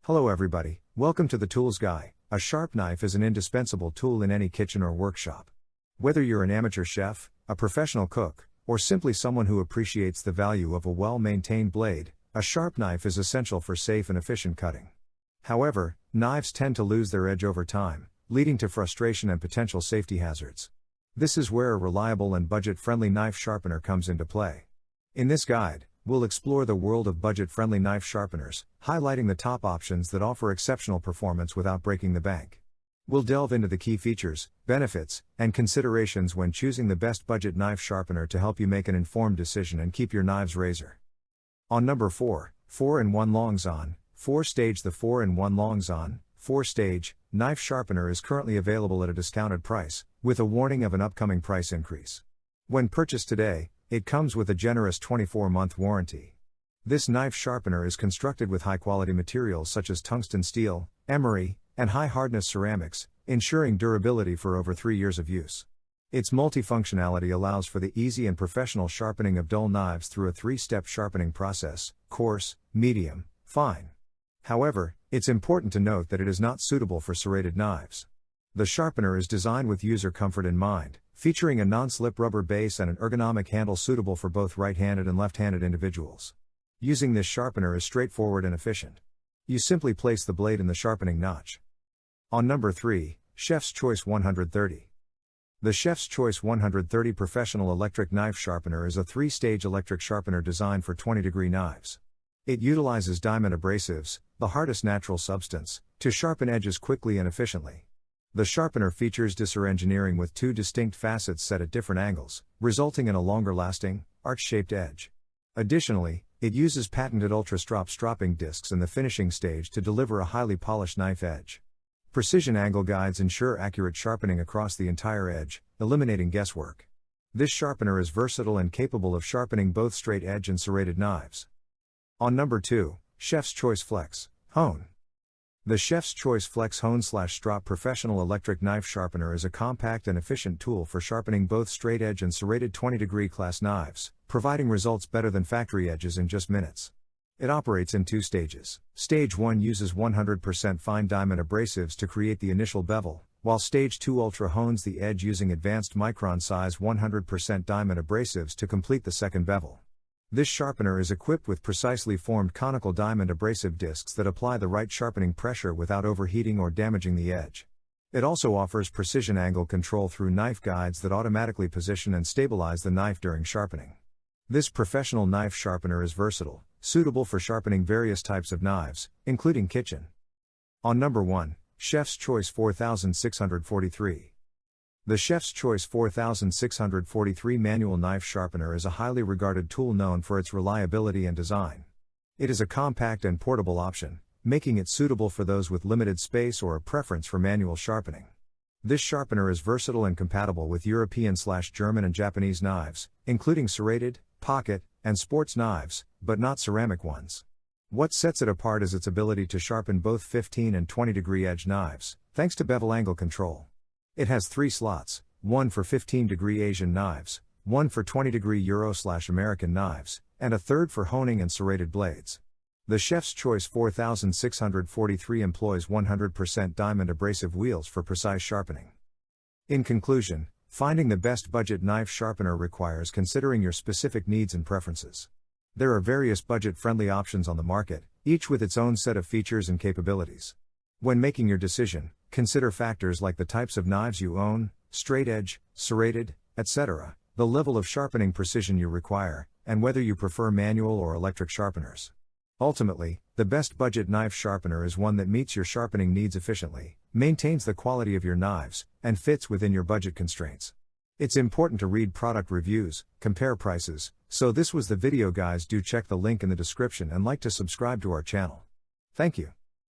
Hello everybody, welcome to the Tools Guy. A sharp knife is an indispensable tool in any kitchen or workshop. Whether you're an amateur chef, a professional cook, or simply someone who appreciates the value of a well-maintained blade, a sharp knife is essential for safe and efficient cutting. However, knives tend to lose their edge over time, leading to frustration and potential safety hazards. This is where a reliable and budget-friendly knife sharpener comes into play. In this guide, we'll explore the world of budget-friendly knife sharpeners, highlighting the top options that offer exceptional performance without breaking the bank. We'll delve into the key features, benefits, and considerations when choosing the best budget knife sharpener to help you make an informed decision and keep your knives razor. On number 4, 4-in-1 Longzon, 4-stage. The 4-in-1 Longzon, 4-stage, knife sharpener is currently available at a discounted price, with a warning of an upcoming price increase. When purchased today, it comes with a generous 24-month warranty. This knife sharpener is constructed with high-quality materials such as tungsten steel, emery, and high-hardness ceramics, ensuring durability for over 3 years of use. Its multifunctionality allows for the easy and professional sharpening of dull knives through a 3-step sharpening process: coarse, medium, fine. However, it's important to note that it is not suitable for serrated knives. The sharpener is designed with user comfort in mind, featuring a non-slip rubber base and an ergonomic handle suitable for both right-handed and left-handed individuals. Using this sharpener is straightforward and efficient. You simply place the blade in the sharpening notch. On number 3, Chef's Choice 130. The Chef's Choice 130 Professional Electric Knife Sharpener is a 3-stage electric sharpener designed for 20-degree knives. It utilizes diamond abrasives, the hardest natural substance, to sharpen edges quickly and efficiently. The sharpener features discer engineering with 2 distinct facets set at different angles, resulting in a longer-lasting, arch-shaped edge. Additionally, it uses patented ultra-strop stropping discs in the finishing stage to deliver a highly polished knife edge. Precision angle guides ensure accurate sharpening across the entire edge, eliminating guesswork. This sharpener is versatile and capable of sharpening both straight edge and serrated knives. On number 2, Chef's Choice Flex Hone. The Chef's Choice Flex Hone/Strop Professional Electric Knife Sharpener is a compact and efficient tool for sharpening both straight edge and serrated 20-degree class knives, providing results better than factory edges in just minutes. It operates in 2 stages. Stage 1 uses 100% fine diamond abrasives to create the initial bevel, while Stage 2 ultra hones the edge using advanced micron size 100% diamond abrasives to complete the second bevel. This sharpener is equipped with precisely formed conical diamond abrasive discs that apply the right sharpening pressure without overheating or damaging the edge. It also offers precision angle control through knife guides that automatically position and stabilize the knife during sharpening. This professional knife sharpener is versatile, suitable for sharpening various types of knives, including kitchen. On number 1, Chef's Choice 4643. The Chef's Choice 4643 manual knife sharpener is a highly regarded tool known for its reliability and design. It is a compact and portable option, making it suitable for those with limited space or a preference for manual sharpening. This sharpener is versatile and compatible with European/German and Japanese knives, including serrated, pocket, and sports knives, but not ceramic ones. What sets it apart is its ability to sharpen both 15 and 20-degree edge knives, thanks to bevel angle control. It has 3 slots, one for 15-degree Asian knives, one for 20-degree Euro/American knives, and a third for honing and serrated blades. The Chef's Choice 4643 employs 100% diamond abrasive wheels for precise sharpening. In conclusion, finding the best budget knife sharpener requires considering your specific needs and preferences. There are various budget-friendly options on the market, each with its own set of features and capabilities. When making your decision, consider factors like the types of knives you own, straight edge, serrated, etc., the level of sharpening precision you require, and whether you prefer manual or electric sharpeners. Ultimately, the best budget knife sharpener is one that meets your sharpening needs efficiently, maintains the quality of your knives, and fits within your budget constraints. It's important to read product reviews, compare prices, so this was the video guys. Do check the link in the description and like to subscribe to our channel. Thank you.